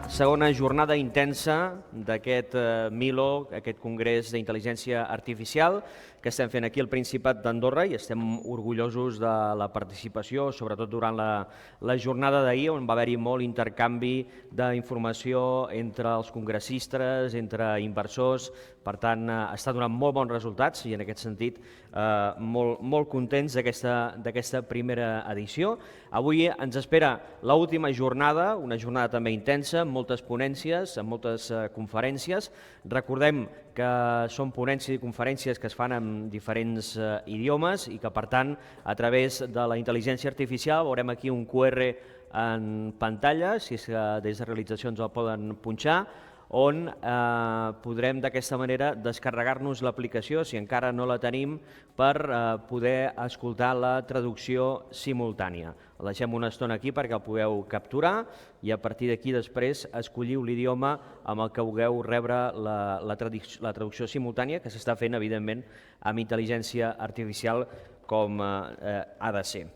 Segona jornada intensa d'aquest Milo, aquest Congrés d'Intel·ligència Artificial que estem fent aquí al Principat d'Andorra i estem orgullosos de la participació, sobretot durant la jornada d'ahir, on va haver-hi molt intercanvi d'informació entre els congressistes, entre inversors. Per tant, està donant molt bons resultats i en aquest sentit molt contents d'aquesta primera edició. Avui ens espera l'última jornada, una jornada també intensa, amb moltes ponències, amb moltes conferències. Recordem que són ponències i conferències que es fan en diferents idiomes i que, per tant, a través de la intel·ligència artificial veurem aquí un QR en pantalla, si és que des de realització ens el poden punxar, on podrem d'aquesta manera descarregar-nos l'aplicació, si encara no la tenim, per poder escoltar la traducció simultània. La deixem una estona aquí perquè el pugueu capturar i a partir d'aquí després escolliu l'idioma amb el que vulgueu rebre la traducció simultània, que s'està fent, evidentment, amb intel·ligència artificial com ha de ser.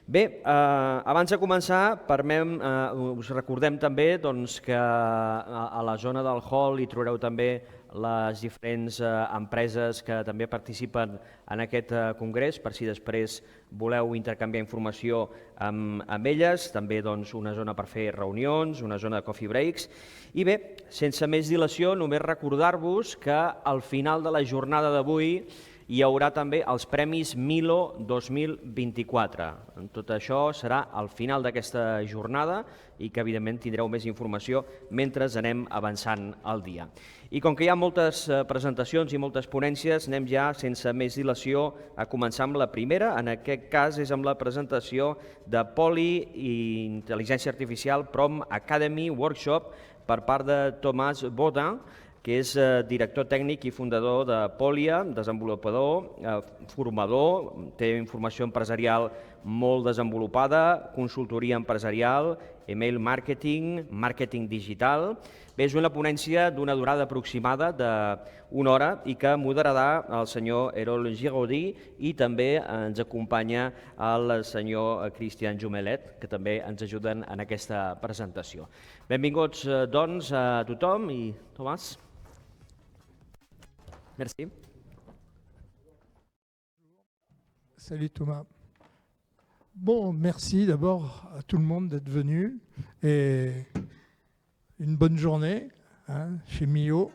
Bé, abans de començar, us recordem també que a la zona del hall hi trobareu també les diferents empreses que també participen en aquest congrés, per si després voleu intercanviar informació amb elles, també una zona per fer reunions, una zona de coffee breaks. I bé, sense més dilació, només recordar-vos que al final de la jornada d'avui hi haurà també els Premis Milo 2024. Tot això serà al final d'aquesta jornada i que, evidentment, tindreu més informació mentre anem avançant el dia. I com que hi ha moltes presentacions i moltes ponències, anem ja, sense més dilació, a començar amb la primera. En aquest cas és amb la presentació de Poli i Intel·ligència Artificial Prom Academy Workshop per part de Thomas Baudin, que és director tècnic i fundador de Polia, desenvolupador, formador, té informació empresarial molt desenvolupada, consultoria empresarial, email marketing, màrqueting digital. Bé, és una ponència d'una durada aproximada d'una hora i que moderarà el senyor Erol Giraudy i també ens acompanya el senyor Christian Jumelet, que també ens ajuden en aquesta presentació. Benvinguts, doncs, a tothom i Tomàs. Merci. Salut Thomas. Bon, merci d'abord à tout le monde d'être venu et une bonne journée chez Mio.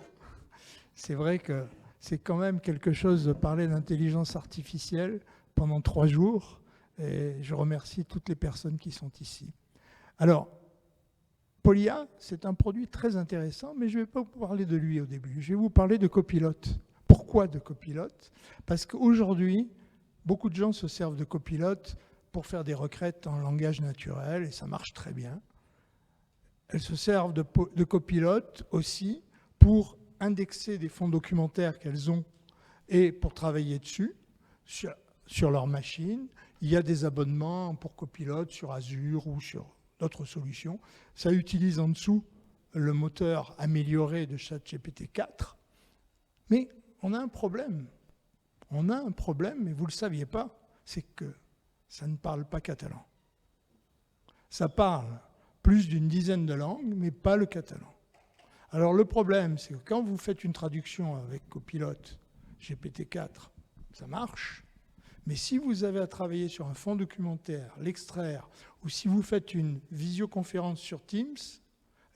C'est vrai que c'est quand même quelque chose de parler d'intelligence artificielle pendant 3 jours et je remercie toutes les personnes qui sont ici. Alors, Polia, c'est un produit très intéressant, mais je ne vais pas vous parler de lui au début. Je vais vous parler de Copilot. Pourquoi de Copilot? Parce qu'aujourd'hui, beaucoup de gens se servent de Copilot pour faire des requêtes en langage naturel, et ça marche très bien. Elles se servent de Copilot aussi pour indexer des fonds documentaires qu'elles ont et pour travailler dessus, sur leur machine. Il y a des abonnements pour Copilot sur Azure ou sur d'autres solutions. Ça utilise en dessous le moteur amélioré de ChatGPT 4. Mais on a un problème. On a un problème, mais vous ne le saviez pas, c'est que ça ne parle pas catalan. Ça parle plus d'une dizaine de langues, mais pas le catalan. Alors le problème, c'est que quand vous faites une traduction avec Copilot GPT-4, ça marche. Mais si vous avez à travailler sur un fonds documentaire, l'extraire, ou si vous faites une visioconférence sur Teams,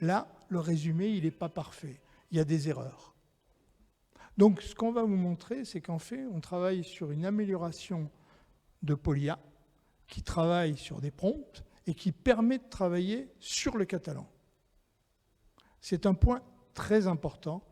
là, le résumé, il n'est pas parfait. Il y a des erreurs. Donc, ce qu'on va vous montrer, c'est qu'en fait, on travaille sur une amélioration de Polia, qui travaille sur des prompts et qui permet de travailler sur le catalan. C'est un point très important.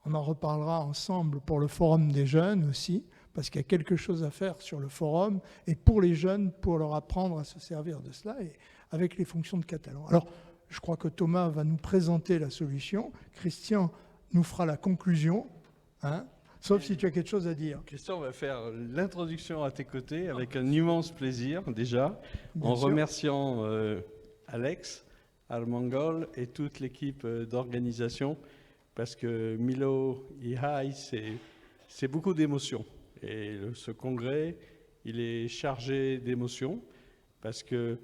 On en reparlera ensemble pour le forum des jeunes aussi, parce qu'il y a quelque chose à faire sur le forum, et pour les jeunes, pour leur apprendre à se servir de cela, et avec les fonctions de catalan. Alors, je crois que Thomas va nous présenter la solution. Christian nous fera la conclusion, sauf si tu as quelque chose à dire. Christian va faire l'introduction à tes côtés avec un immense plaisir, déjà, en sûr. remerciant Alex, Armangol et toute l'équipe d'organisation, parce que Milo AI, c'est beaucoup d'émotions. Et ce congrès, il est chargé d'émotions, parce que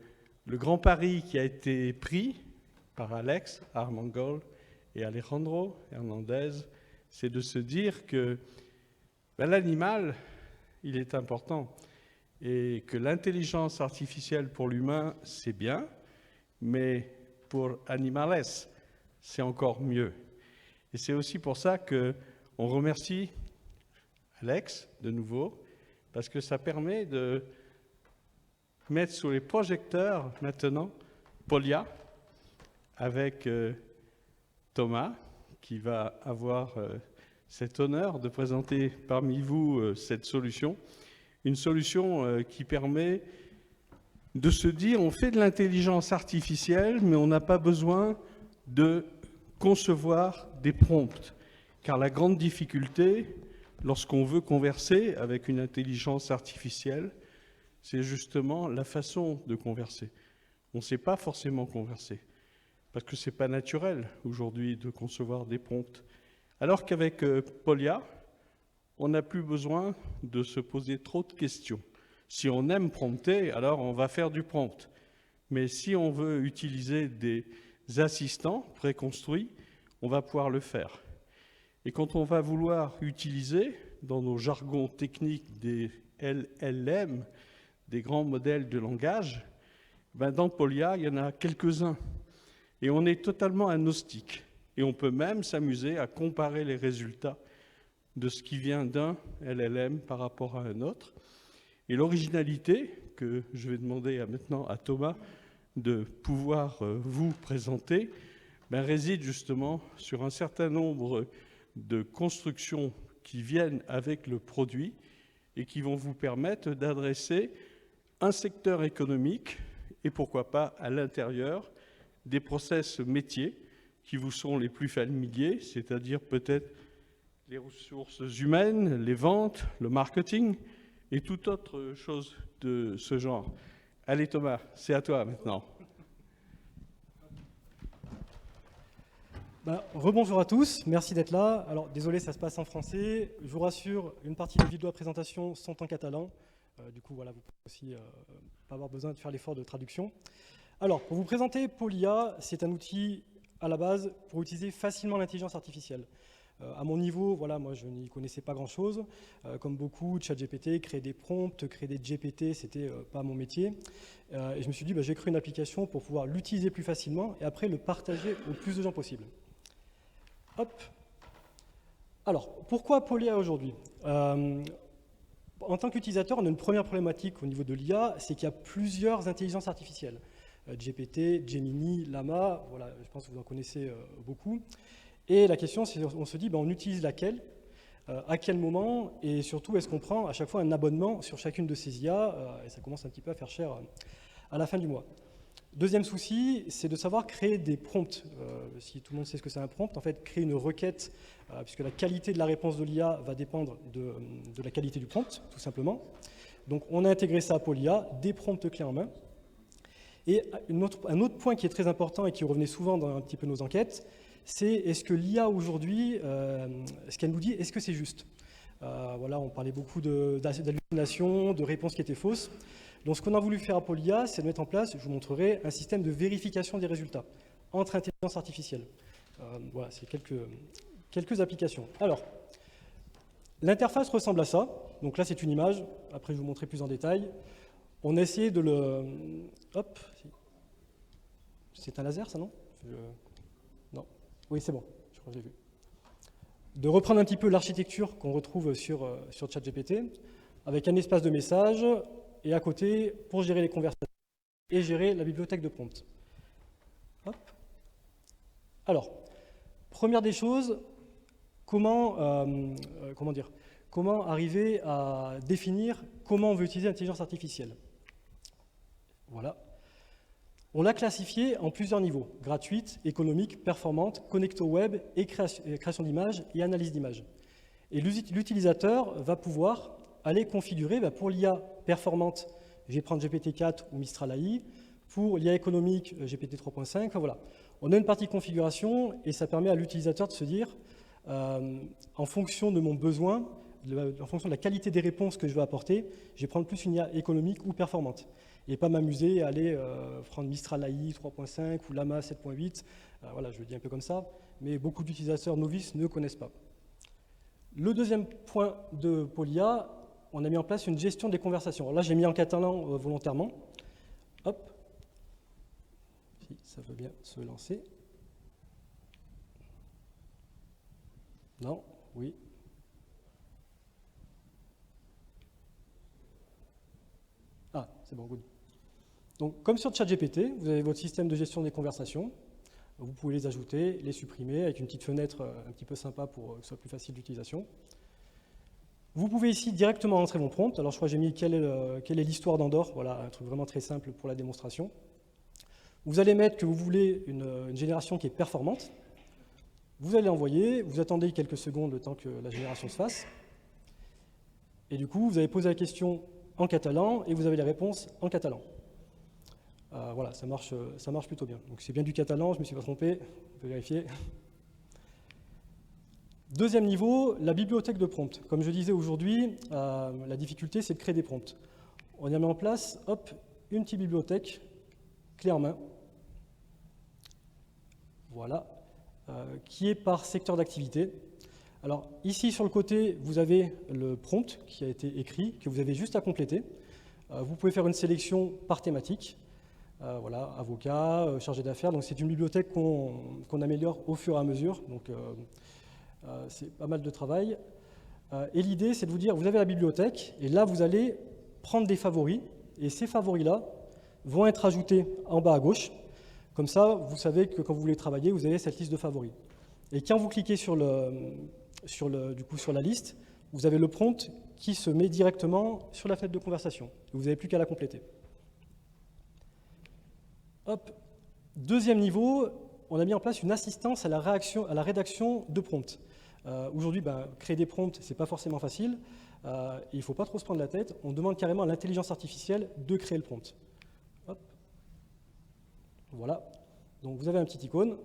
le grand pari qui a été pris par Alex, Armengol et Alejandro Hernandez, c'est de se dire que l'animal, il est important et que l'intelligence artificielle pour l'humain, c'est bien, mais pour Animales, c'est encore mieux. Et c'est aussi pour ça qu'on remercie Alex, de nouveau, parce que ça permet de mettre sous les projecteurs maintenant Polia avec Thomas, qui va avoir cet honneur de présenter parmi vous cette solution. Une solution qui permet de se dire on fait de l'intelligence artificielle, mais on n'a pas besoin de concevoir des prompts. Car la grande difficulté, lorsqu'on veut converser avec une intelligence artificielle, c'est justement la façon de converser. On ne sait pas forcément converser, parce que ce n'est pas naturel aujourd'hui de concevoir des prompts. Alors qu'avec Polia, on n'a plus besoin de se poser trop de questions. Si on aime prompter, alors on va faire du prompt. Mais si on veut utiliser des assistants préconstruits, on va pouvoir le faire. Et quand on va vouloir utiliser, dans nos jargons techniques, des LLM, des grands modèles de langage, dans Polia, il y en a quelques-uns. Et on est totalement agnostique. Et on peut même s'amuser à comparer les résultats de ce qui vient d'un LLM par rapport à un autre. Et l'originalité, que je vais demander maintenant à Thomas de pouvoir vous présenter, réside justement sur un certain nombre de constructions qui viennent avec le produit et qui vont vous permettre d'adresser un secteur économique et pourquoi pas à l'intérieur des process métiers qui vous sont les plus familiers, c'est-à-dire peut-être les ressources humaines, les ventes, le marketing et toute autre chose de ce genre. Allez Thomas, c'est à toi maintenant. Rebonjour à tous, merci d'être là. Alors désolé, ça se passe en français. Je vous rassure, une partie des vidéos à présentation sont en catalan. Du coup, voilà, vous pouvez aussi pas avoir besoin de faire l'effort de traduction. Alors, pour vous présenter Polia, c'est un outil à la base pour utiliser facilement l'intelligence artificielle. À mon niveau, voilà, moi je n'y connaissais pas grand-chose. Comme beaucoup, ChatGPT, créer des prompts, créer des GPT, c'était pas mon métier. Et je me suis dit, j'ai créé une application pour pouvoir l'utiliser plus facilement et après le partager au plus de gens possible. Hop. Alors, pourquoi Polia aujourd'hui ? En tant qu'utilisateur, on a une première problématique au niveau de l'IA, c'est qu'il y a plusieurs intelligences artificielles. GPT, Gemini, Llama, voilà, je pense que vous en connaissez beaucoup. Et la question, c'est on se dit, on utilise laquelle, à quel moment, et surtout, est-ce qu'on prend à chaque fois un abonnement sur chacune de ces IA, et ça commence un petit peu à faire cher à la fin du mois. Deuxième souci, c'est de savoir créer des prompts. Si tout le monde sait ce que c'est un prompt, en fait, créer une requête, puisque la qualité de la réponse de l'IA va dépendre de la qualité du prompt, tout simplement. Donc, on a intégré ça à Polia, des prompts clés en main. Et un autre point qui est très important et qui revenait souvent dans un petit peu nos enquêtes, c'est est-ce que l'IA aujourd'hui, ce qu'elle nous dit, est-ce que c'est juste ? Voilà, on parlait beaucoup d'hallucinations, de réponses qui étaient fausses. Donc ce qu'on a voulu faire à Polia, c'est de mettre en place, je vous montrerai, un système de vérification des résultats entre intelligence artificielle. Voilà, c'est quelques applications. Alors, l'interface ressemble à ça. Donc là, c'est une image. Après, je vais vous montrer plus en détail. On a essayé de le... Hop. C'est un laser, ça, non ? Non. Oui, c'est bon. Je crois que je l'ai vu. De reprendre un petit peu l'architecture qu'on retrouve sur ChatGPT, avec un espace de messages, et à côté, pour gérer les conversations et gérer la bibliothèque de prompts. Hop. Alors, première des choses, comment arriver à définir comment on veut utiliser l'intelligence artificielle. Voilà. On l'a classifié en plusieurs niveaux, gratuite, économique, performante, connectée au web et création d'images et analyse d'images. Et l'utilisateur va pouvoir aller configurer pour l'IA performante, je vais prendre GPT-4 ou Mistral AI, pour l'IA économique, GPT 3.5, enfin, voilà. On a une partie configuration et ça permet à l'utilisateur de se dire, en fonction de mon besoin, en fonction de la qualité des réponses que je veux apporter, je vais prendre plus une IA économique ou performante. et pas m'amuser à aller prendre Mistral AI 3.5 ou Llama 7.8. Voilà, je le dis un peu comme ça, mais beaucoup d'utilisateurs novices ne connaissent pas. Le deuxième point de Polia, on a mis en place une gestion des conversations. Alors là, j'ai mis en catalan volontairement. Hop, si ça veut bien se lancer. Non, oui. Ah, c'est bon, good. Donc, comme sur ChatGPT, vous avez votre système de gestion des conversations. Vous pouvez les ajouter, les supprimer avec une petite fenêtre un petit peu sympa pour que ce soit plus facile d'utilisation. Vous pouvez ici directement entrer mon prompt. Alors, je crois que j'ai mis quelle est l'histoire d'Andorre. Voilà, un truc vraiment très simple pour la démonstration. Vous allez mettre que vous voulez une génération qui est performante. Vous allez envoyer, vous attendez quelques secondes le temps que la génération se fasse. Et du coup, vous allez poser la question en catalan et vous avez les réponses en catalan. Voilà, ça marche plutôt bien. Donc c'est bien du catalan, je ne me suis pas trompé, on peut vérifier. Deuxième niveau, la bibliothèque de prompts. Comme je disais aujourd'hui, la difficulté, c'est de créer des prompts. On a mis en place, hop, une petite bibliothèque, clé en main. Voilà, qui est par secteur d'activité. Alors ici, sur le côté, vous avez le prompt qui a été écrit, que vous avez juste à compléter. Vous pouvez faire une sélection par thématique. Voilà, avocat, chargé d'affaires. Donc c'est une bibliothèque qu'on améliore au fur et à mesure. Donc c'est pas mal de travail. Et l'idée, c'est de vous dire, vous avez la bibliothèque, et là, vous allez prendre des favoris, et ces favoris-là vont être ajoutés en bas à gauche. Comme ça, vous savez que quand vous voulez travailler, vous avez cette liste de favoris. Et quand vous cliquez sur la liste, vous avez le prompt qui se met directement sur la fenêtre de conversation. Vous n'avez plus qu'à la compléter. Hop. Deuxième niveau, on a mis en place une assistance à la rédaction de prompts. Aujourd'hui, créer des prompts, ce n'est pas forcément facile. Il ne faut pas trop se prendre la tête. On demande carrément à l'intelligence artificielle de créer le prompt. Hop. Voilà. Donc vous avez un petit icône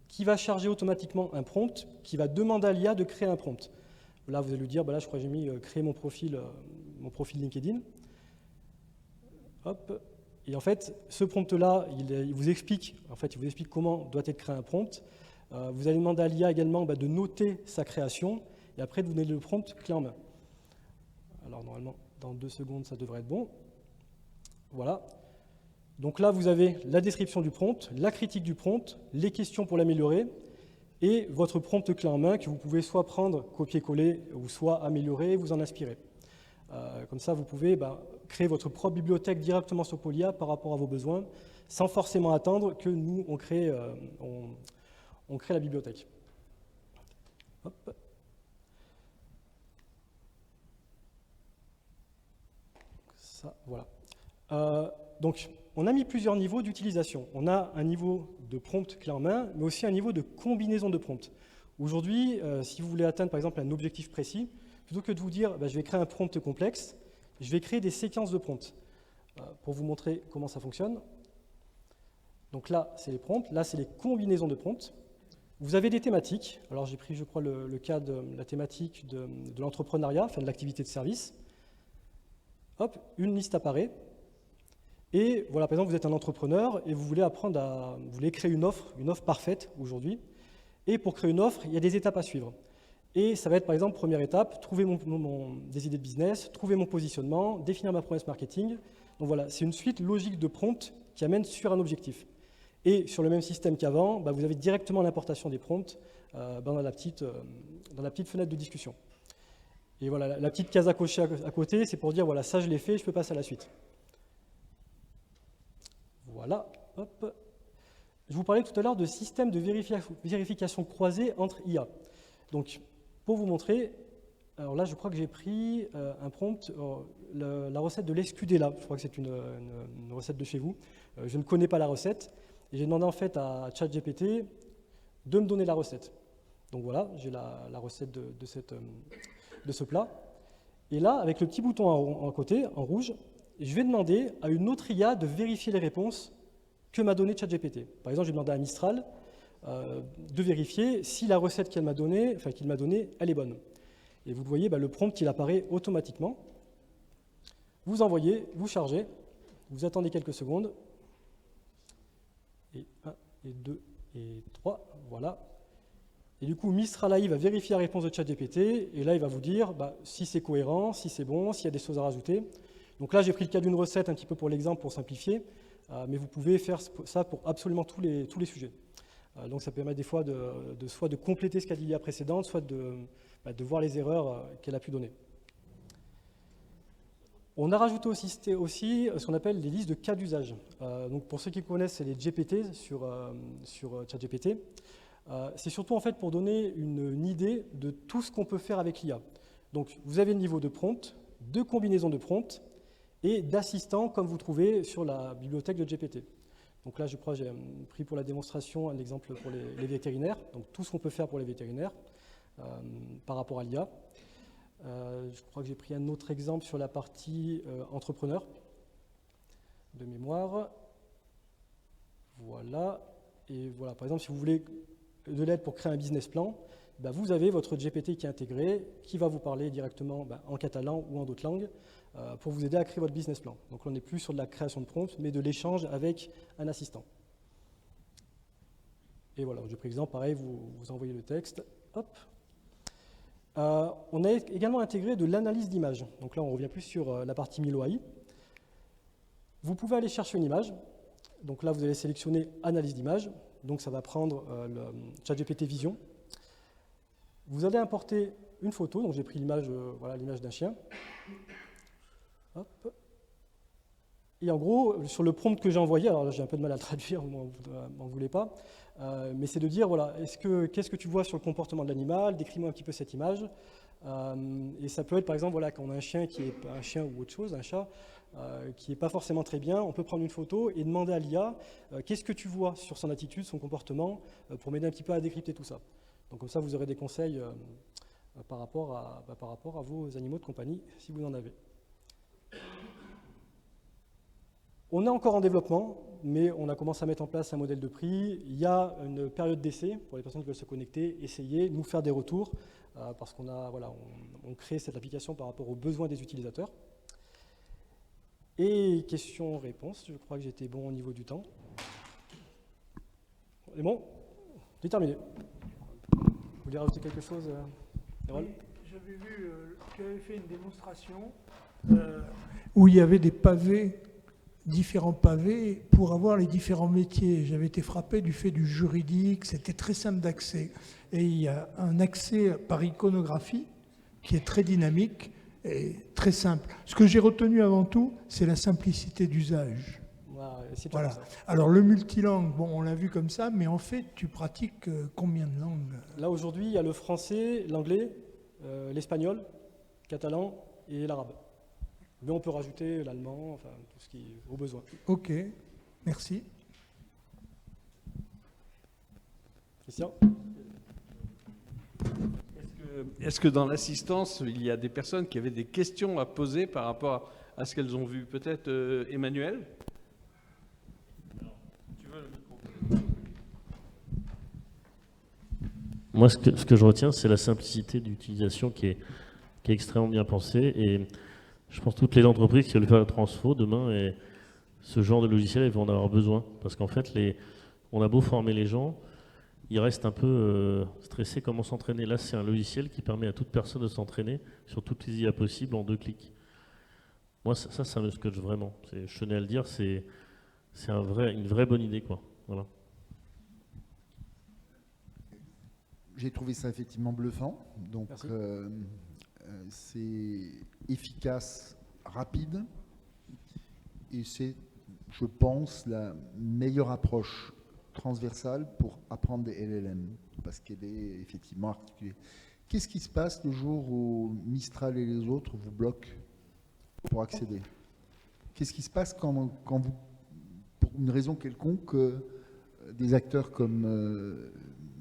qui va charger automatiquement un prompt, qui va demander à l'IA de créer un prompt. Là, vous allez lui dire, là, je crois que j'ai mis créer mon profil LinkedIn. Hop. Et en fait, ce prompt-là, il vous explique comment doit être créé un prompt. Vous allez demander à l'IA également de noter sa création, et après, vous donnez le prompt clé en main. Alors, normalement, dans 2 secondes, ça devrait être bon. Voilà. Donc là, vous avez la description du prompt, la critique du prompt, les questions pour l'améliorer, et votre prompt clé en main que vous pouvez soit prendre, copier-coller, ou soit améliorer, vous en inspirer. Comme ça, vous pouvez créer votre propre bibliothèque directement sur Polia par rapport à vos besoins, sans forcément attendre que nous, on crée la bibliothèque. Hop. Ça, voilà. Donc, on a mis plusieurs niveaux d'utilisation. On a un niveau de prompt clé en main, mais aussi un niveau de combinaison de prompts. Aujourd'hui, si vous voulez atteindre, par exemple, un objectif précis, plutôt que de vous dire, je vais créer un prompt complexe, je vais créer des séquences de prompts. Pour vous montrer comment ça fonctionne. Donc là, c'est les prompts. Là, c'est les combinaisons de prompts. Vous avez des thématiques. Alors, j'ai pris, je crois, le cas de la thématique de l'entrepreneuriat, enfin de l'activité de service. Hop, une liste apparaît. Et voilà, par exemple, vous êtes un entrepreneur et vous voulez vous voulez créer une offre parfaite aujourd'hui. Et pour créer une offre, il y a des étapes à suivre. Et ça va être, par exemple, première étape, trouver des idées de business, trouver mon positionnement, définir ma promesse marketing. Donc voilà, c'est une suite logique de prompts qui amène sur un objectif. Et sur le même système qu'avant, vous avez directement l'importation des prompts dans la petite fenêtre de discussion. Et voilà, la petite case à cocher à côté, c'est pour dire, voilà, ça je l'ai fait, je peux passer à la suite. Voilà, hop. Je vous parlais tout à l'heure de système de vérification croisée entre IA. Donc, pour vous montrer, alors là, je crois que j'ai pris un prompt, la recette de l'escudella. Je crois que c'est une recette de chez vous. Je ne connais pas la recette. Et j'ai demandé en fait à ChatGPT de me donner la recette. Donc voilà, j'ai la recette de ce plat. Et là, avec le petit bouton à côté, en rouge, je vais demander à une autre IA de vérifier les réponses que m'a donné ChatGPT. Par exemple, j'ai demandé à Mistral de vérifier si la recette qu'il m'a donnée, elle est bonne. Et vous voyez, le prompt, il apparaît automatiquement. Vous envoyez, vous chargez, Vous attendez quelques secondes. Et 1, et 2, et 3, voilà. Et du coup, Mistral AI va vérifier la réponse de ChatGPT, et là, il va vous dire si c'est cohérent, si c'est bon, s'il y a des choses à rajouter. Donc là, j'ai pris le cas d'une recette un petit peu pour l'exemple, pour simplifier, mais vous pouvez faire ça pour absolument tous les sujets. Donc ça permet des fois soit de compléter ce qu'a dit l'IA précédente, soit de voir les erreurs qu'elle a pu donner. On a rajouté aussi ce qu'on appelle les listes de cas d'usage. Donc pour ceux qui connaissent, c'est les GPT sur ChatGPT. C'est surtout en fait pour donner une idée de tout ce qu'on peut faire avec l'IA. Donc vous avez le niveau de prompt, de combinaison de prompt et d'assistants comme vous trouvez sur la bibliothèque de GPT. Donc là, je crois que j'ai pris pour la démonstration un exemple pour les vétérinaires, donc tout ce qu'on peut faire pour les vétérinaires par rapport à l'IA. Je crois que j'ai pris un autre exemple sur la partie entrepreneur de mémoire. Voilà. Et voilà, par exemple, si vous voulez de l'aide pour créer un business plan, vous avez votre GPT qui est intégré, qui va vous parler directement en catalan ou en d'autres langues pour vous aider à créer votre business plan. Donc on n'est plus sur de la création de prompts, mais de l'échange avec un assistant. Et voilà, j'ai pris l'exemple, pareil, vous envoyez le texte, hop. On a également intégré de l'analyse d'image. Donc là, on revient plus sur la partie Milo AI. Vous pouvez aller chercher une image. Donc là, vous allez sélectionner analyse d'image. Donc ça va prendre le ChatGPT Vision. Vous allez importer une photo. Donc j'ai pris l'image l'image d'un chien. Hop. Et en gros, sur le prompt que j'ai envoyé, alors là, j'ai un peu de mal à le traduire, vous m'en voulez pas, mais c'est de dire, voilà, qu'est-ce que tu vois sur le comportement de l'animal, décris-moi un petit peu cette image. Et ça peut être, par exemple, voilà, quand on a un chien qui est un chien ou autre chose, un chat, qui n'est pas forcément très bien, on peut prendre une photo et demander à l'IA, qu'est-ce que tu vois sur son attitude, son comportement, pour m'aider un petit peu à décrypter tout ça. Donc comme ça, vous aurez des conseils par rapport à vos animaux de compagnie, si vous en avez. On est encore en développement, mais on a commencé à mettre en place un modèle de prix. Il y a une période d'essai pour les personnes qui veulent se connecter, essayer, nous faire des retours, parce qu'on on crée cette application par rapport aux besoins des utilisateurs. Et questions-réponses, je crois que j'étais bon au niveau du temps. C'est bon? C'est terminé. Vous voulez rajouter quelque chose, Erol? Oui, j'avais vu, tu avais fait une démonstration où il y avait des pavés, différents pavés pour avoir les différents métiers. J'avais été frappé du fait du juridique, c'était très simple d'accès. Et il y a un accès par iconographie qui est très dynamique et très simple. Ce que j'ai retenu avant tout, c'est la simplicité d'usage. Voilà. Alors le multilangue, bon, on l'a vu comme ça, mais en fait, tu pratiques combien de langues? Là, aujourd'hui, il y a le français, l'anglais, l'espagnol, le catalan et l'arabe. Mais on peut rajouter l'allemand, enfin, tout ce qui est au besoin. Ok, merci. Christian? Est-ce que dans l'assistance, il y a des personnes qui avaient des questions à poser par rapport à ce qu'elles ont vu? Peut-être Emmanuel? Moi, ce que je retiens, c'est la simplicité d'utilisation qui est extrêmement bien pensée. Et je pense que toutes les entreprises qui veulent faire le transfo demain, et ce genre de logiciel, elles vont en avoir besoin. Parce qu'en fait, on a beau former les gens, ils restent un peu stressés comment s'entraîner. Là, c'est un logiciel qui permet à toute personne de s'entraîner sur toutes les IA possibles en 2 clics. Moi, ça me scotche vraiment. Je tenais à le dire, c'est une vraie bonne idée, quoi. Voilà. J'ai trouvé ça effectivement bluffant. Donc, c'est efficace, rapide, et c'est, je pense, la meilleure approche transversale pour apprendre des LLM, parce qu'elle est effectivement articulée. Qu'est-ce qui se passe le jour où Mistral et les autres vous bloquent pour accéder? Qu'est-ce qui se passe quand vous, pour une raison quelconque, des acteurs comme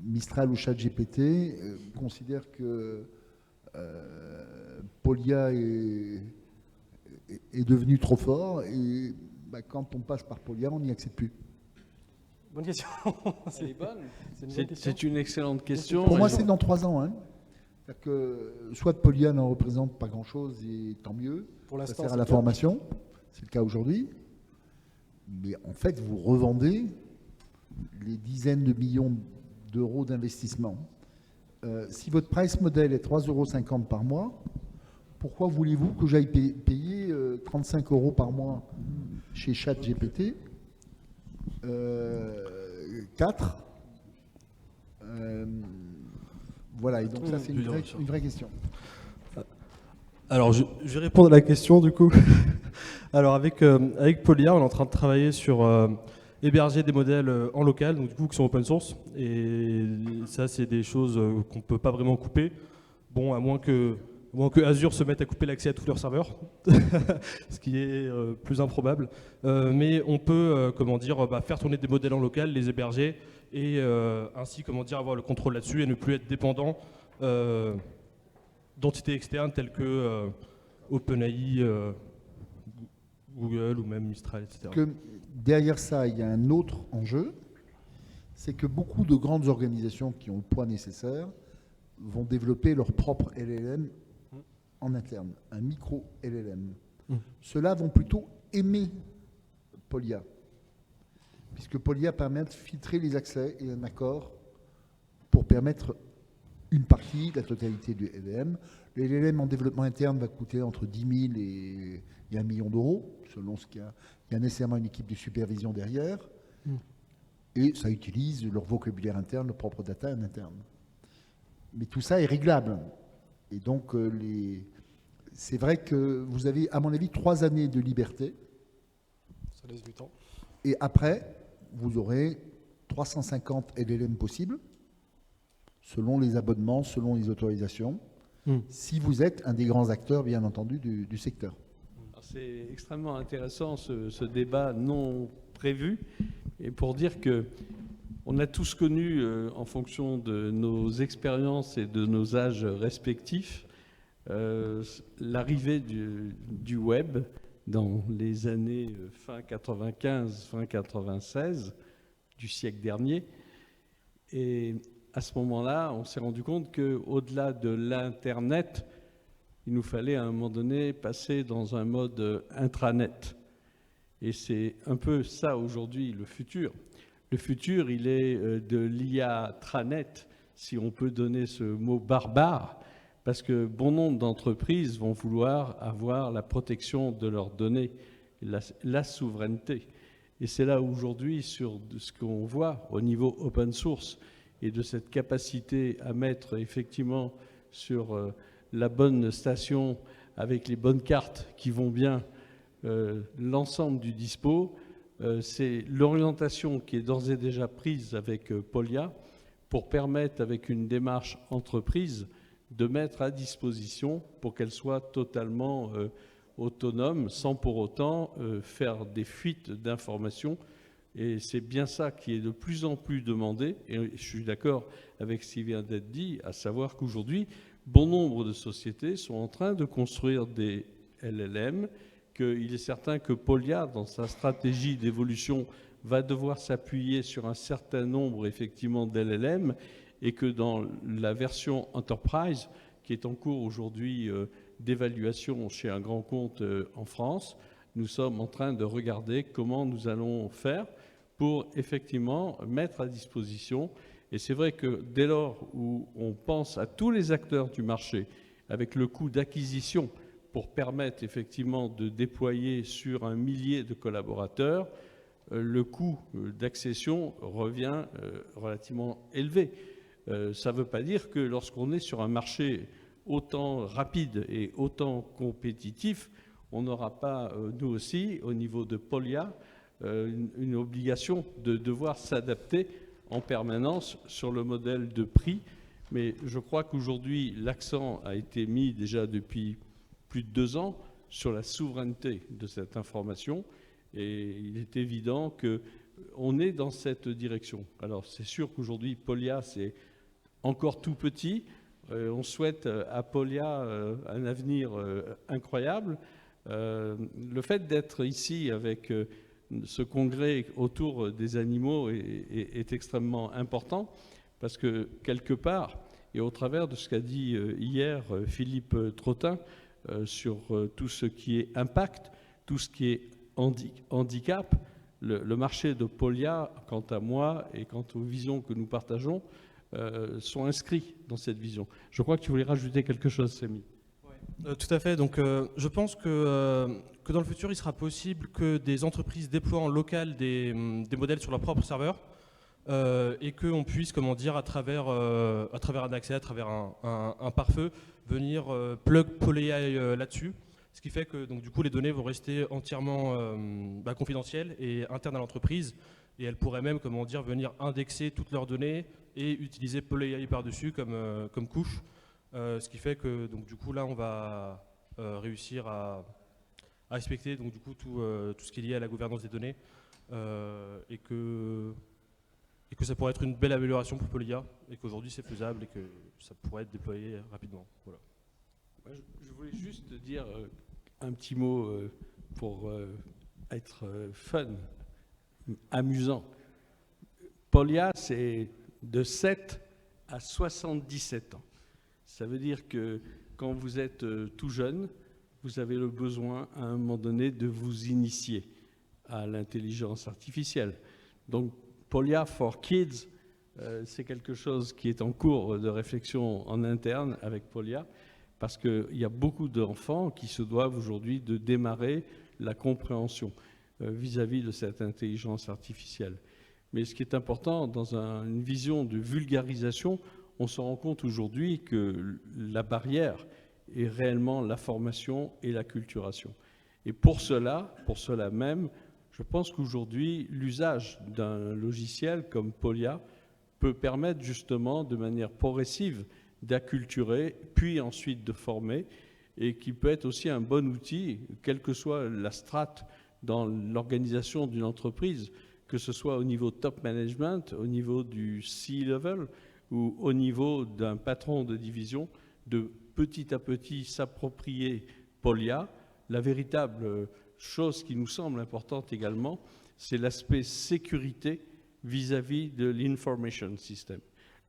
Mistral ou ChatGPT considèrent que Polia est devenu trop fort, et quand on passe par Polia, on n'y accède plus? Bonne question. C'est une excellente question. Pour moi, c'est dans 3 ans. Hein. Que, soit Polia n'en représente pas grand-chose, et tant mieux. Pour l'instant, ça sert à la formation. C'est le cas aujourd'hui. Mais en fait, vous revendez les dizaines de millions d'euros d'investissement. Si votre price model est 3,50 € par mois, pourquoi voulez-vous que j'aille payer 35 € par mois chez ChatGPT 4 Voilà, et donc ça c'est une vraie question. Alors je vais répondre à la question du coup. Alors avec Polia, on est en train de travailler sur héberger des modèles en local, donc du coup qui sont open source. Et ça c'est des choses qu'on ne peut pas vraiment couper. Bon, à moins que Azure se mette à couper l'accès à tous leurs serveurs, ce qui est plus improbable. Mais on peut faire tourner des modèles en local, les héberger et ainsi avoir le contrôle là-dessus et ne plus être dépendant d'entités externes telles que OpenAI, Google ou même Mistral, etc. Que derrière ça, il y a un autre enjeu, c'est que beaucoup de grandes organisations qui ont le poids nécessaire vont développer leur propre LLM en interne, un micro-LLM. Ceux-là vont plutôt aimer Polia, puisque Polia permet de filtrer les accès et un accord pour permettre une partie, la totalité du LLM. Le LLM en développement interne va coûter entre 10 000 et 1 million d'euros, selon ce qu'il y a. Il y a nécessairement une équipe de supervision derrière, et ça utilise leur vocabulaire interne, leur propre data en interne. Mais tout ça est réglable. Et donc, c'est vrai que vous avez, à mon avis, 3 années de liberté. Ça laisse du temps. Et après, vous aurez 350 LLM possibles, selon les abonnements, selon les autorisations, si vous êtes un des grands acteurs, bien entendu, du secteur. C'est extrêmement intéressant ce débat non prévu, et pour dire que on a tous connu, en fonction de nos expériences et de nos âges respectifs, l'arrivée du web dans les années fin 95, fin 96 du siècle dernier. Et à ce moment-là, on s'est rendu compte qu'au-delà de l'Internet, il nous fallait à un moment donné passer dans un mode intranet. Et c'est un peu ça aujourd'hui le futur. Le futur, il est de l'IA-tranet, si on peut donner ce mot barbare, parce que bon nombre d'entreprises vont vouloir avoir la protection de leurs données, la souveraineté. Et c'est là aujourd'hui, sur ce qu'on voit au niveau open source, et de cette capacité à mettre effectivement sur la bonne station avec les bonnes cartes qui vont bien l'ensemble du dispo, c'est l'orientation qui est d'ores et déjà prise avec Polia pour permettre, avec une démarche entreprise, de mettre à disposition pour qu'elle soit totalement autonome, sans pour autant faire des fuites d'informations. Et c'est bien ça qui est de plus en plus demandé, et je suis d'accord avec ce qui vient d'être dit, à savoir qu'aujourd'hui, bon nombre de sociétés sont en train de construire des LLM, qu'il est certain que Polia, dans sa stratégie d'évolution, va devoir s'appuyer sur un certain nombre, effectivement, d'LLM, et que dans la version Enterprise, qui est en cours aujourd'hui d'évaluation chez un grand compte en France, nous sommes en train de regarder comment nous allons faire pour effectivement mettre à disposition. Et c'est vrai que dès lors où on pense à tous les acteurs du marché, avec le coût d'acquisition pour permettre effectivement de déployer sur 1 millier de collaborateurs, le coût d'accession revient relativement élevé. Ça ne veut pas dire que lorsqu'on est sur un marché autant rapide et autant compétitif, on n'aura pas, nous aussi, au niveau de Polia, une obligation de devoir s'adapter en permanence sur le modèle de prix. Mais je crois qu'aujourd'hui, l'accent a été mis déjà depuis plus de 2 ans sur la souveraineté de cette information. Et il est évident qu'on est dans cette direction. Alors c'est sûr qu'aujourd'hui, Polia, c'est encore tout petit. On souhaite à Polia un avenir incroyable. Le fait d'être ici avec ce congrès autour des animaux est extrêmement important parce que quelque part, et au travers de ce qu'a dit hier Philippe Trottin sur tout ce qui est impact, tout ce qui est handicap, le marché de Polia, quant à moi et quant aux visions que nous partageons, sont inscrits dans cette vision. Je crois que tu voulais rajouter quelque chose, Samy. Tout à fait. Donc, je pense que dans le futur, il sera possible que des entreprises déploient en local des modèles sur leur propre serveur et qu'on puisse, comment dire, à travers un accès, à travers un pare-feu, venir plug PolAI là-dessus. Ce qui fait que donc, du coup, les données vont rester entièrement confidentielles et internes à l'entreprise. Et elles pourraient même, comment dire, venir indexer toutes leurs données et utiliser PolAI par-dessus comme couche. Ce qui fait que donc, du coup, là, on va réussir à respecter donc, du coup, tout ce qui est lié à la gouvernance des données et que ça pourrait être une belle amélioration pour Polia et qu'aujourd'hui c'est faisable et que ça pourrait être déployé rapidement. Voilà. Je voulais juste dire un petit mot pour être fun, amusant. Polia, c'est de 7 à 77 ans. Ça veut dire que quand vous êtes tout jeune, vous avez le besoin à un moment donné de vous initier à l'intelligence artificielle. Donc Polia for Kids, c'est quelque chose qui est en cours de réflexion en interne avec Polia, parce qu'il y a beaucoup d'enfants qui se doivent aujourd'hui de démarrer la compréhension vis-à-vis de cette intelligence artificielle. Mais ce qui est important, dans une vision de vulgarisation, on se rend compte aujourd'hui que la barrière est réellement la formation et l'acculturation. Et pour cela même, je pense qu'aujourd'hui, l'usage d'un logiciel comme Polia peut permettre justement de manière progressive d'acculturer, puis ensuite de former, et qui peut être aussi un bon outil, quelle que soit la strate dans l'organisation d'une entreprise, que ce soit au niveau top management, au niveau du C-level ou au niveau d'un patron de division, de petit à petit s'approprier Polia. La véritable chose qui nous semble importante également, c'est l'aspect sécurité vis-à-vis de l'information system.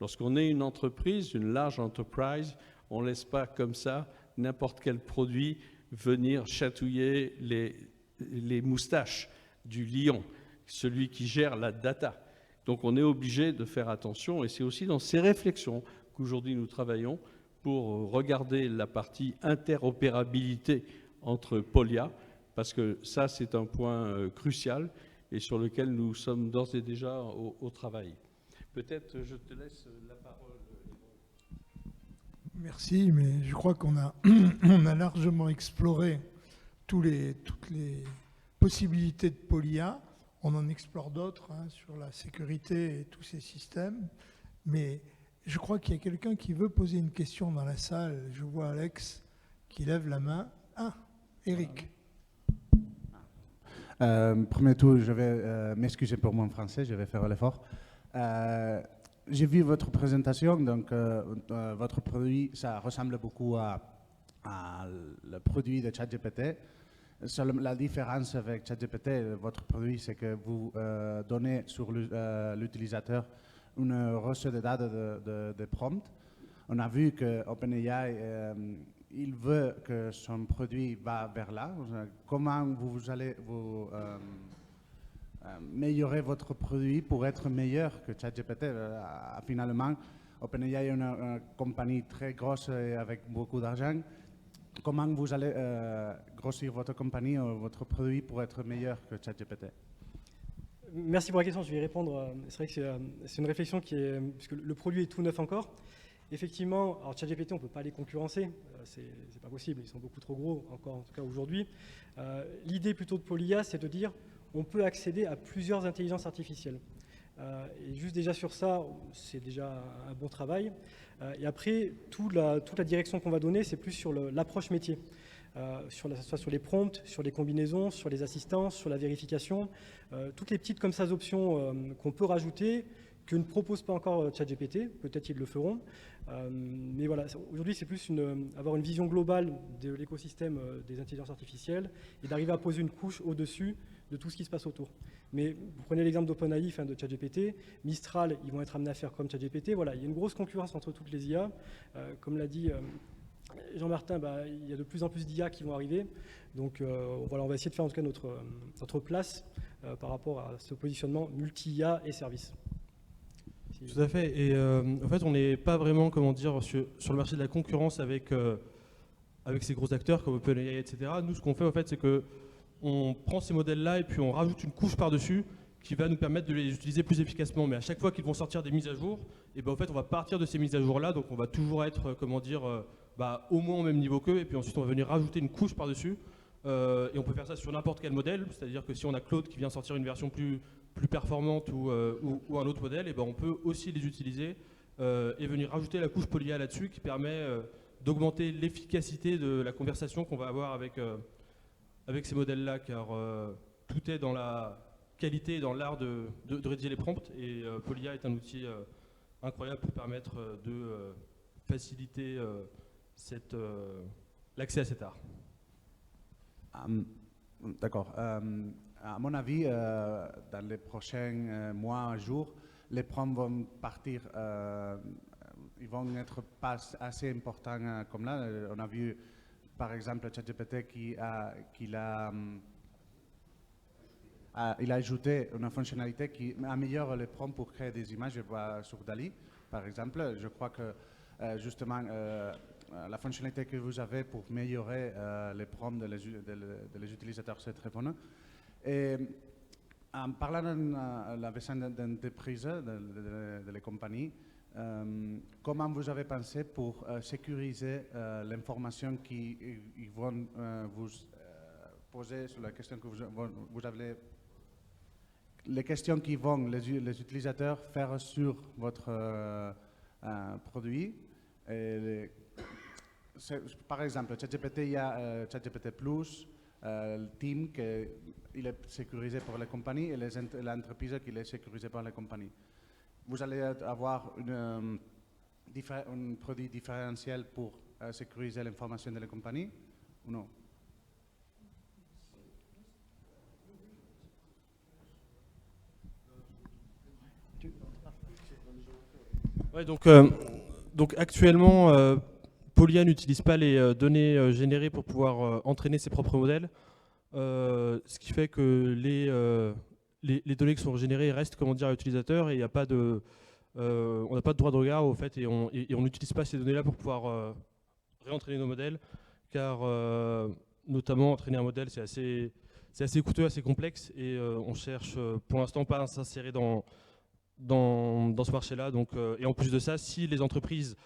Lorsqu'on est une entreprise, une large enterprise, on ne laisse pas comme ça n'importe quel produit venir chatouiller les moustaches du lion, celui qui gère la data. Donc on est obligé de faire attention et c'est aussi dans ces réflexions qu'aujourd'hui nous travaillons pour regarder la partie interopérabilité entre Polia, parce que ça c'est un point crucial et sur lequel nous sommes d'ores et déjà au travail. Peut-être je te laisse la parole. Merci, mais je crois qu'on a, on a largement exploré toutes les possibilités de Polia. On en explore d'autres sur la sécurité et tous ces systèmes. Mais je crois qu'il y a quelqu'un qui veut poser une question dans la salle. Je vois Alex qui lève la main. Ah, Eric. Premier tour, je vais m'excuser pour mon français, je vais faire l'effort. J'ai vu votre présentation, donc votre produit, ça ressemble beaucoup à le produit de ChatGPT. La différence avec ChatGPT, votre produit, c'est que vous donnez sur l'utilisateur une recette de dates de prompts. On a vu que OpenAI, il veut que son produit va vers là. Comment vous allez améliorer votre produit pour être meilleur que ChatGPT? Finalement, OpenAI est une compagnie très grosse et avec beaucoup d'argent. Comment vous allez grossir votre compagnie ou votre produit pour être meilleur que ChatGPT? Merci pour la question, je vais y répondre. C'est vrai que c'est une réflexion qui est, puisque le produit est tout neuf encore. Effectivement, alors ChatGPT, on ne peut pas les concurrencer, c'est pas possible, ils sont beaucoup trop gros, encore en tout cas aujourd'hui. L'idée plutôt de Polia, c'est de dire on peut accéder à plusieurs intelligences artificielles. Et juste déjà sur ça, c'est déjà un bon travail. Et après, toute la direction qu'on va donner, c'est plus sur l'approche métier. Soit sur les prompts, sur les combinaisons, sur les assistances, sur la vérification, toutes les petites comme ça options qu'on peut rajouter, que ne propose pas encore ChatGPT, peut-être qu'ils le feront. Mais voilà, aujourd'hui c'est plus avoir une vision globale de l'écosystème des intelligences artificielles et d'arriver à poser une couche au-dessus de tout ce qui se passe autour. Mais vous prenez l'exemple d'OpenAI, de ChatGPT, Mistral, ils vont être amenés à faire comme ChatGPT. Voilà, il y a une grosse concurrence entre toutes les IA. Comme l'a dit Jean-Martin, il y a de plus en plus d'IA qui vont arriver. Donc voilà, on va essayer de faire en tout cas notre place par rapport à ce positionnement multi-IA et services. Tout à fait. Et en fait, on n'est pas vraiment, comment dire, sur le marché de la concurrence avec ces gros acteurs comme OpenAI, etc. Nous, ce qu'on fait, en fait, c'est qu'on prend ces modèles-là et puis on rajoute une couche par-dessus qui va nous permettre de les utiliser plus efficacement. Mais à chaque fois qu'ils vont sortir des mises à jour, et en fait, on va partir de ces mises à jour-là. Donc, on va toujours être, comment dire, au moins au même niveau qu'eux. Et puis ensuite, on va venir rajouter une couche par-dessus. Et on peut faire ça sur n'importe quel modèle. C'est-à-dire que si on a Claude qui vient sortir une version plus performante ou un autre modèle, et on peut aussi les utiliser et venir rajouter la couche PolyIA là-dessus qui permet d'augmenter l'efficacité de la conversation qu'on va avoir avec ces modèles-là, car tout est dans la qualité et dans l'art de rédiger les prompts, et PolyIA est un outil incroyable pour permettre de faciliter l'accès à cet art. D'accord. À mon avis, dans les prochains mois, jours, les prompts vont partir, ils vont être pas assez importants comme là. On a vu, par exemple, ChatGPT il a ajouté une fonctionnalité qui améliore les prompts pour créer des images. Je vois sur Dali, par exemple. Je crois que justement, la fonctionnalité que vous avez pour améliorer les prompts des utilisateurs, c'est très bon. Et en parlant de la version d'entreprise, de les compagnies, comment vous avez pensé pour sécuriser l'information qu'ils vont vous poser sur la question que vous avez, les questions qui vont les utilisateurs faire sur votre produit. Par exemple, ChatGPT, il y a ChatGPT Plus, le team il est sécurisé par les compagnies et l'entreprise qui est sécurisée par les compagnies. Vous allez avoir un produit différentiel pour sécuriser l'information de la compagnie ou non? Ouais, donc actuellement, PolyIA n'utilise pas les données générées pour pouvoir entraîner ses propres modèles, ce qui fait que les données qui sont générées restent, comment dire, à l'utilisateur, et il n'y a pas de, on n'a pas de droit de regard au fait, et on n'utilise pas ces données-là pour pouvoir réentraîner nos modèles, car notamment entraîner un modèle, c'est assez coûteux, assez complexe, et on cherche pour l'instant pas à s'insérer dans ce marché-là. Et en plus de ça, si les entreprises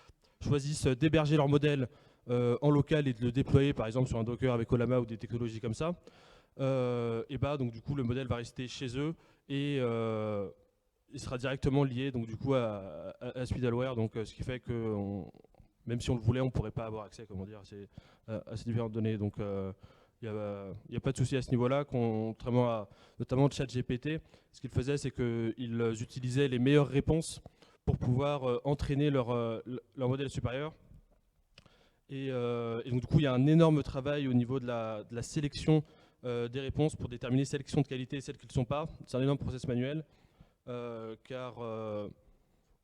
choisissent d'héberger leur modèle en local et de le déployer par exemple sur un Docker avec Ollama ou des technologies comme ça, donc du coup le modèle va rester chez eux et il sera directement lié donc du coup à Speedalware, donc ce qui fait que même si on le voulait, on ne pourrait pas avoir accès, comment dire, à ces différentes données. Donc il n'y a pas de souci à ce niveau-là, contrairement à notamment ChatGPT. Ce qu'ils faisaient, c'est qu'ils utilisaient les meilleures réponses pour pouvoir entraîner leur modèle supérieur. Et donc du coup, il y a un énorme travail au niveau de la sélection des réponses pour déterminer celles qui sont de qualité et celles qui ne le sont pas. C'est un énorme process manuel, car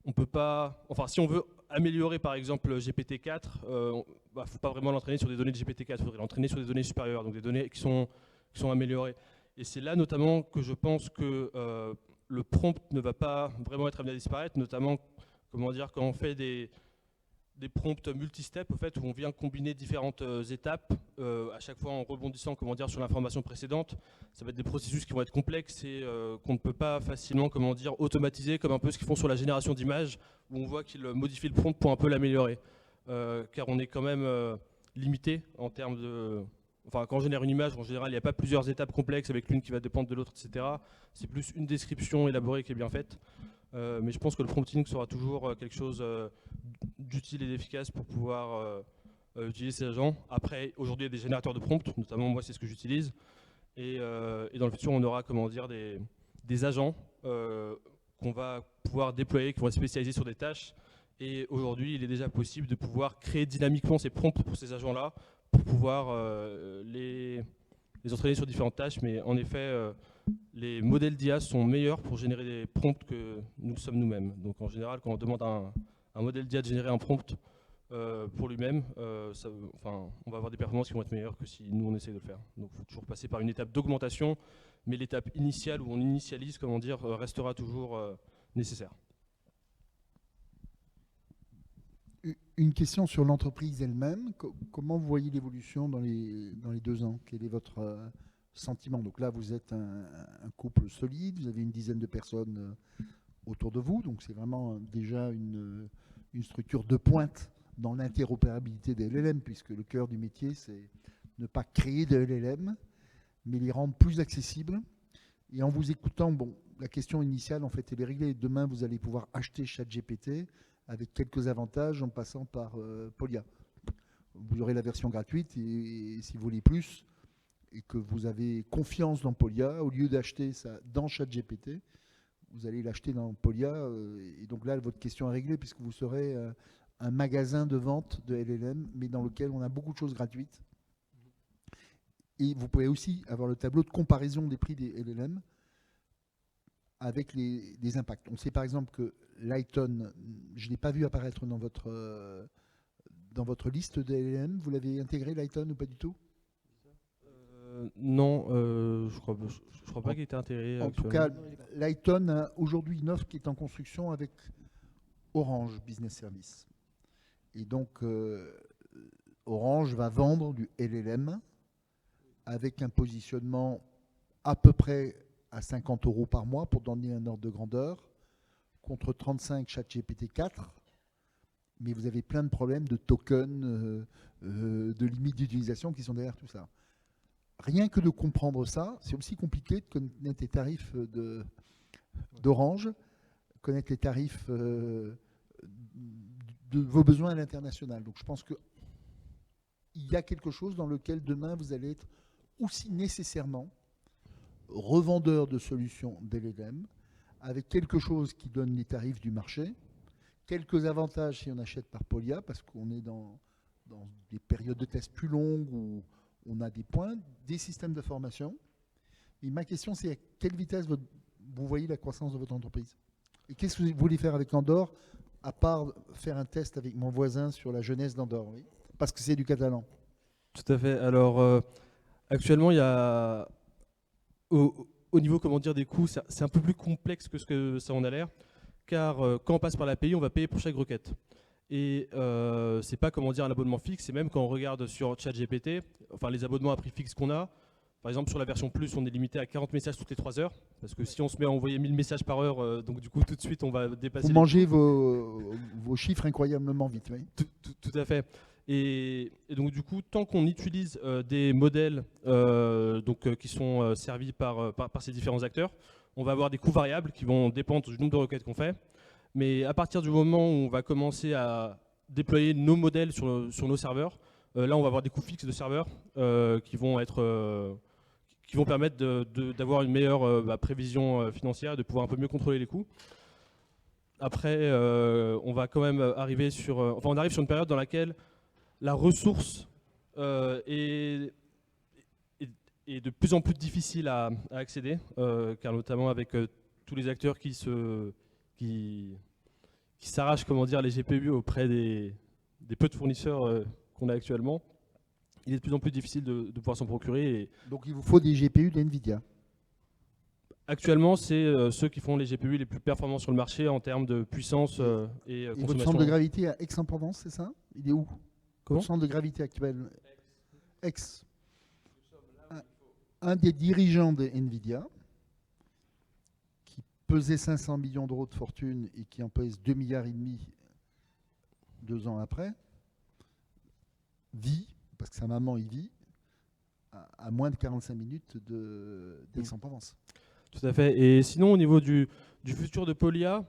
on peut pas... Enfin, si on veut améliorer par exemple GPT-4, il ne faut pas vraiment l'entraîner sur des données de GPT-4, il faudrait l'entraîner sur des données supérieures, donc des données qui sont améliorées. Et c'est là notamment que je pense que le prompt ne va pas vraiment être amené à disparaître, notamment, comment dire, quand on fait des prompts multi-step, au fait, où on vient combiner différentes étapes, à chaque fois en rebondissant, comment dire, sur l'information précédente. Ça va être des processus qui vont être complexes et qu'on ne peut pas facilement, comment dire, automatiser, comme un peu ce qu'ils font sur la génération d'images, où on voit qu'ils modifient le prompt pour un peu l'améliorer. Car on est quand même limité en termes de... Enfin, quand on génère une image, en général, il n'y a pas plusieurs étapes complexes avec l'une qui va dépendre de l'autre, etc. C'est plus une description élaborée qui est bien faite. Mais je pense que le prompting sera toujours quelque chose d'utile et d'efficace pour pouvoir utiliser ces agents. Après, aujourd'hui, il y a des générateurs de prompts, notamment moi, c'est ce que j'utilise. Et dans le futur, on aura, comment dire, des agents qu'on va pouvoir déployer, qui vont être spécialisés sur des tâches. Et aujourd'hui, il est déjà possible de pouvoir créer dynamiquement ces prompts pour ces agents-là, pour pouvoir les entraîner sur différentes tâches. Mais en effet, les modèles d'IA sont meilleurs pour générer des prompts que nous sommes nous-mêmes. Donc en général, quand on demande à un modèle d'IA de générer un prompt, pour lui-même. On va avoir des performances qui vont être meilleures que si nous on essaie de le faire. Donc il faut toujours passer par une étape d'augmentation, mais l'étape initiale où on initialise, restera toujours nécessaire. Une question sur l'entreprise elle-même. Comment vous voyez l'évolution dans les 2 ans? Quel est votre sentiment? Donc là, vous êtes un couple solide, vous avez une dizaine de personnes autour de vous, donc c'est vraiment déjà une structure de pointe dans l'interopérabilité des LLM, puisque le cœur du métier, c'est ne pas créer de LLM, mais les rendre plus accessibles. Et en vous écoutant, bon, la question initiale, en fait, elle est réglée. Demain, vous allez pouvoir acheter ChatGPT avec quelques avantages en passant par Polia. Vous aurez la version gratuite et si vous voulez plus et que vous avez confiance dans Polia, au lieu d'acheter ça dans ChatGPT, vous allez l'acheter dans Polia. Et donc là, votre question est réglée puisque vous serez un magasin de vente de LLM, mais dans lequel on a beaucoup de choses gratuites. Et vous pouvez aussi avoir le tableau de comparaison des prix des LLM avec les impacts. On sait par exemple que Lighton, je ne l'ai pas vu apparaître dans votre liste de LLM. Vous l'avez intégré, Lighton, ou pas du tout? Non, je crois pas qu'il était intégré. En tout cas, Lighton a aujourd'hui une offre qui est en construction avec Orange Business Service. Et donc, Orange va vendre du LLM avec un positionnement à peu près à 50 € par mois, pour donner un ordre de grandeur, contre 35 ChatGPT 4. Mais vous avez plein de problèmes de tokens, de limites d'utilisation qui sont derrière tout ça. Rien que de comprendre ça, c'est aussi compliqué de connaître les tarifs d'Orange, connaître les tarifs de vos besoins à l'international. Donc je pense qu'il y a quelque chose dans lequel demain vous allez être aussi nécessairement revendeur de solutions d'LLM, avec quelque chose qui donne les tarifs du marché, quelques avantages si on achète par Polia, parce qu'on est dans des périodes de tests plus longues où on a des points, des systèmes de formation. Et ma question, c'est à quelle vitesse vous voyez la croissance de votre entreprise? Et qu'est-ce que vous voulez faire avec Andorre, à part faire un test avec mon voisin sur la jeunesse d'Andorre, oui, parce que c'est du catalan? Tout à fait. Alors, actuellement, il y a... Au niveau des coûts, c'est un peu plus complexe que ce que ça en a l'air, car quand on passe par l'API, on va payer pour chaque requête. Et c'est pas un abonnement fixe, c'est même quand on regarde sur ChatGPT, les abonnements à prix fixe qu'on a, par exemple sur la version Plus, on est limité à 40 messages toutes les 3 heures, parce que si on se met à envoyer 1000 messages par heure, donc du coup tout de suite on va dépasser... Vous mangez vos chiffres incroyablement vite, oui. Tout à fait. Et donc du coup, tant qu'on utilise des modèles qui sont servis par ces différents acteurs, on va avoir des coûts variables qui vont dépendre du nombre de requêtes qu'on fait. Mais à partir du moment où on va commencer à déployer nos modèles sur nos serveurs, là on va avoir des coûts fixes de serveurs qui vont permettre d'avoir une meilleure prévision financière, de pouvoir un peu mieux contrôler les coûts. Après, on va quand même arriver on arrive sur une période dans laquelle la ressource est de plus en plus difficile à accéder, car notamment avec tous les acteurs qui s'arrachent les GPU auprès des peu de fournisseurs qu'on a actuellement, il est de plus en plus difficile de pouvoir s'en procurer. Donc il vous faut des GPU d'NVIDIA? Actuellement, c'est ceux qui font les GPU les plus performants sur le marché en termes de puissance et consommation. Votre centre de gravité à Aix-en-Provence, c'est ça? Il est où? Comment? Votre centre de gravité actuel? Aix. Un des dirigeants de NVIDIA, qui pesait 500 millions d'euros de fortune et qui en pèse 2,5 milliards 2 ans après, vit, parce que sa maman y vit, à moins de 45 minutes d'Aix-en-Provence. Tout à fait. Et sinon, au niveau du futur de Polia,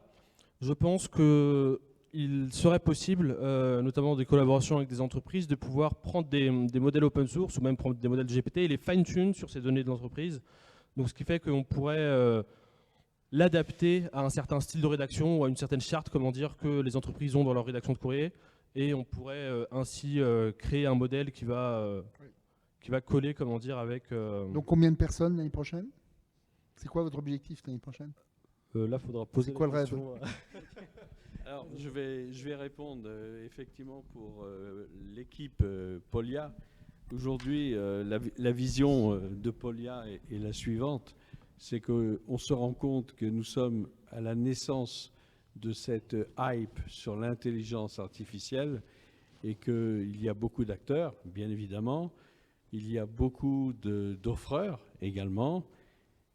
je pense qu'il serait possible, notamment des collaborations avec des entreprises, de pouvoir prendre des modèles open source ou même prendre des modèles de GPT et les fine-tune sur ces données de l'entreprise. Donc, ce qui fait qu'on pourrait l'adapter à un certain style de rédaction ou à une certaine charte, que les entreprises ont dans leur rédaction de courrier. Et on pourrait ainsi créer un modèle qui va coller, avec... Donc, combien de personnes l'année prochaine? C'est quoi votre objectif l'année prochaine? Là, il faudra poser C'est quoi la question. Alors, je vais répondre effectivement pour l'équipe Polia. Aujourd'hui, la vision de Polia est la suivante, c'est qu'on se rend compte que nous sommes à la naissance de cette hype sur l'intelligence artificielle et qu'il y a beaucoup d'acteurs, bien évidemment, il y a beaucoup d'offreurs également,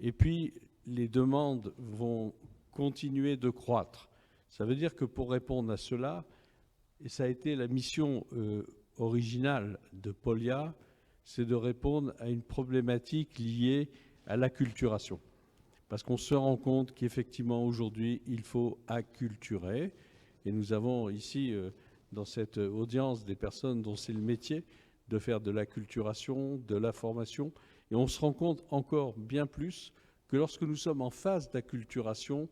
et puis les demandes vont continuer de croître. Ça veut dire que pour répondre à cela, et ça a été la mission originale de Polia, c'est de répondre à une problématique liée à l'acculturation. Parce qu'on se rend compte qu'effectivement aujourd'hui, il faut acculturer. Et nous avons ici, dans cette audience, des personnes dont c'est le métier de faire de l'acculturation, de la formation. Et on se rend compte encore bien plus que lorsque nous sommes en phase d'acculturation,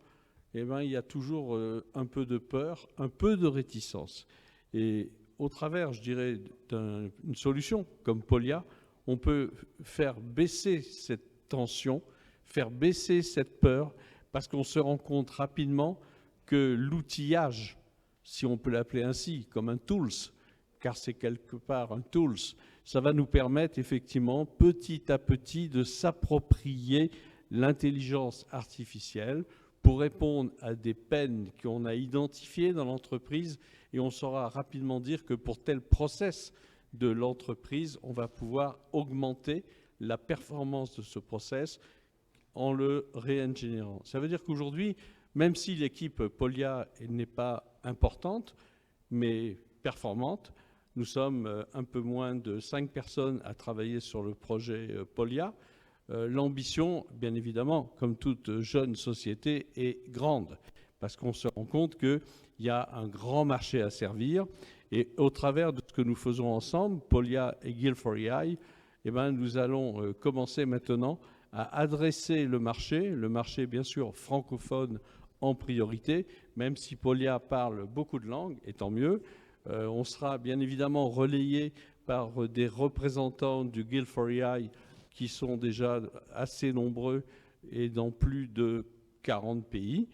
eh ben, il y a toujours un peu de peur, un peu de réticence. Et au travers, je dirais, d'une solution comme Polia, on peut faire baisser cette tension, faire baisser cette peur, parce qu'on se rend compte rapidement que l'outillage, si on peut l'appeler ainsi, comme un tools, car c'est quelque part un tools, ça va nous permettre effectivement petit à petit de s'approprier l'intelligence artificielle pour répondre à des peines qu'on a identifiées dans l'entreprise, et on saura rapidement dire que pour tel process de l'entreprise, on va pouvoir augmenter la performance de ce process en le réingénérant. Ça veut dire qu'aujourd'hui, même si l'équipe Polia n'est pas importante, mais performante, nous sommes un peu moins de 5 personnes à travailler sur le projet Polia. L'ambition, bien évidemment, comme toute jeune société, est grande, parce qu'on se rend compte qu'il y a un grand marché à servir, et au travers de ce que nous faisons ensemble, Polia et Guild4AI, eh ben, nous allons commencer maintenant à adresser le marché bien sûr francophone en priorité, même si Polia parle beaucoup de langues, et tant mieux. On sera bien évidemment relayé par des représentants du Guild4AI qui sont déjà assez nombreux et dans plus de 40 pays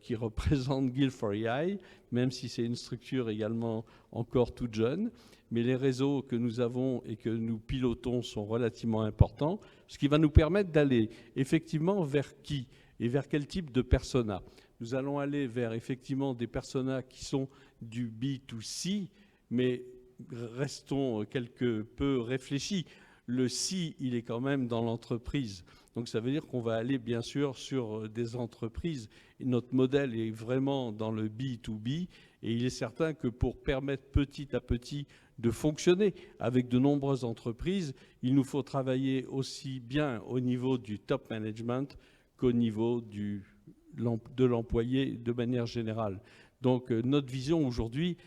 qui représentent Guild4AI, même si c'est une structure également encore toute jeune. Mais les réseaux que nous avons et que nous pilotons sont relativement importants, ce qui va nous permettre d'aller effectivement vers qui et vers quel type de persona. Nous allons aller vers effectivement des personas qui sont du B2C, mais restons quelque peu réfléchis. Le C, il est quand même dans l'entreprise. Donc ça veut dire qu'on va aller bien sûr sur des entreprises. Et notre modèle est vraiment dans le B2B. Et il est certain que pour permettre petit à petit de fonctionner avec de nombreuses entreprises, il nous faut travailler aussi bien au niveau du top management qu'au niveau de l'employé de manière générale. Donc notre vision aujourd'hui,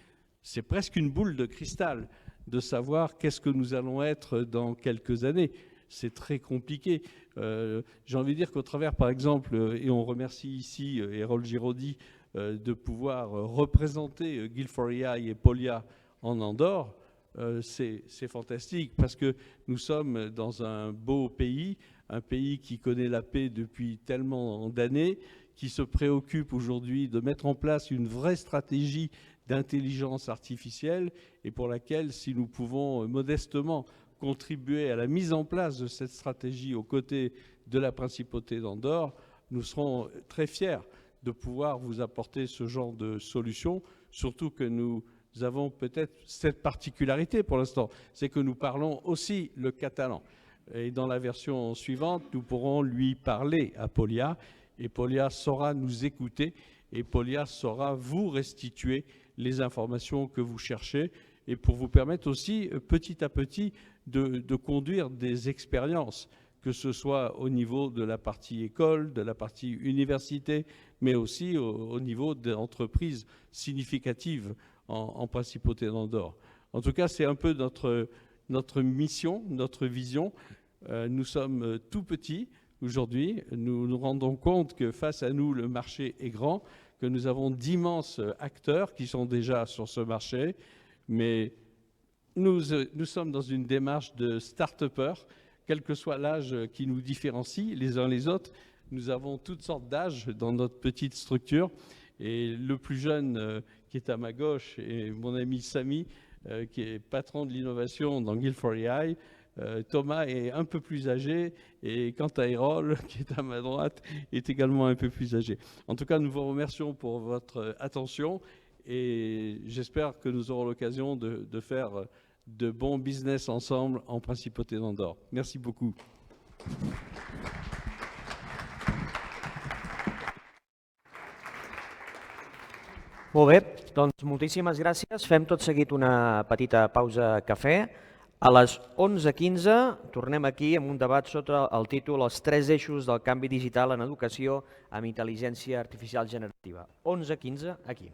c'est presque une boule de cristal de savoir qu'est-ce que nous allons être dans quelques années. C'est très compliqué. J'ai envie de dire qu'au travers, par exemple, et on remercie ici Errol Giraudy de pouvoir représenter Guild4AI et Polia en Andorre, c'est fantastique parce que nous sommes dans un beau pays, un pays qui connaît la paix depuis tellement d'années, qui se préoccupe aujourd'hui de mettre en place une vraie stratégie d'intelligence artificielle et pour laquelle, si nous pouvons modestement contribuer à la mise en place de cette stratégie aux côtés de la Principauté d'Andorre, nous serons très fiers de pouvoir vous apporter ce genre de solution, surtout que nous avons peut-être cette particularité pour l'instant, c'est que nous parlons aussi le catalan. Et dans la version suivante, nous pourrons lui parler à Polia, et Polia saura nous écouter, et Polia saura vous restituer les informations que vous cherchez, et pour vous permettre aussi, petit à petit, de conduire des expériences, que ce soit au niveau de la partie école, de la partie université, mais aussi au niveau d'entreprises significatives en Principauté d'Andorre. En tout cas, c'est un peu notre mission, notre vision. Nous sommes tout petits aujourd'hui. Nous nous rendons compte que face à nous, le marché est grand, que nous avons d'immenses acteurs qui sont déjà sur ce marché, mais nous sommes dans une démarche de start-upers, quel que soit l'âge qui nous différencie les uns les autres. Nous avons toutes sortes d'âges dans notre petite structure Et le plus jeune qui est à ma gauche est mon ami Samy, qui est patron de l'innovation dans Guild4AI. Thomas est un peu plus âgé et quant à Erol, qui est à ma droite, est également un peu plus âgé. En tout cas, nous vous remercions pour votre attention et j'espère que nous aurons l'occasion de faire de bons business ensemble en Principauté d'Andorre. Merci beaucoup. Molt bé, doncs moltíssimes gràcies. Fem tot seguit una petita pausa cafè. A les 11:15 tornem aquí amb un debat sota el títol Els 3 eixos del canvi digital en educació amb intel·ligència artificial generativa. 11:15 aquí.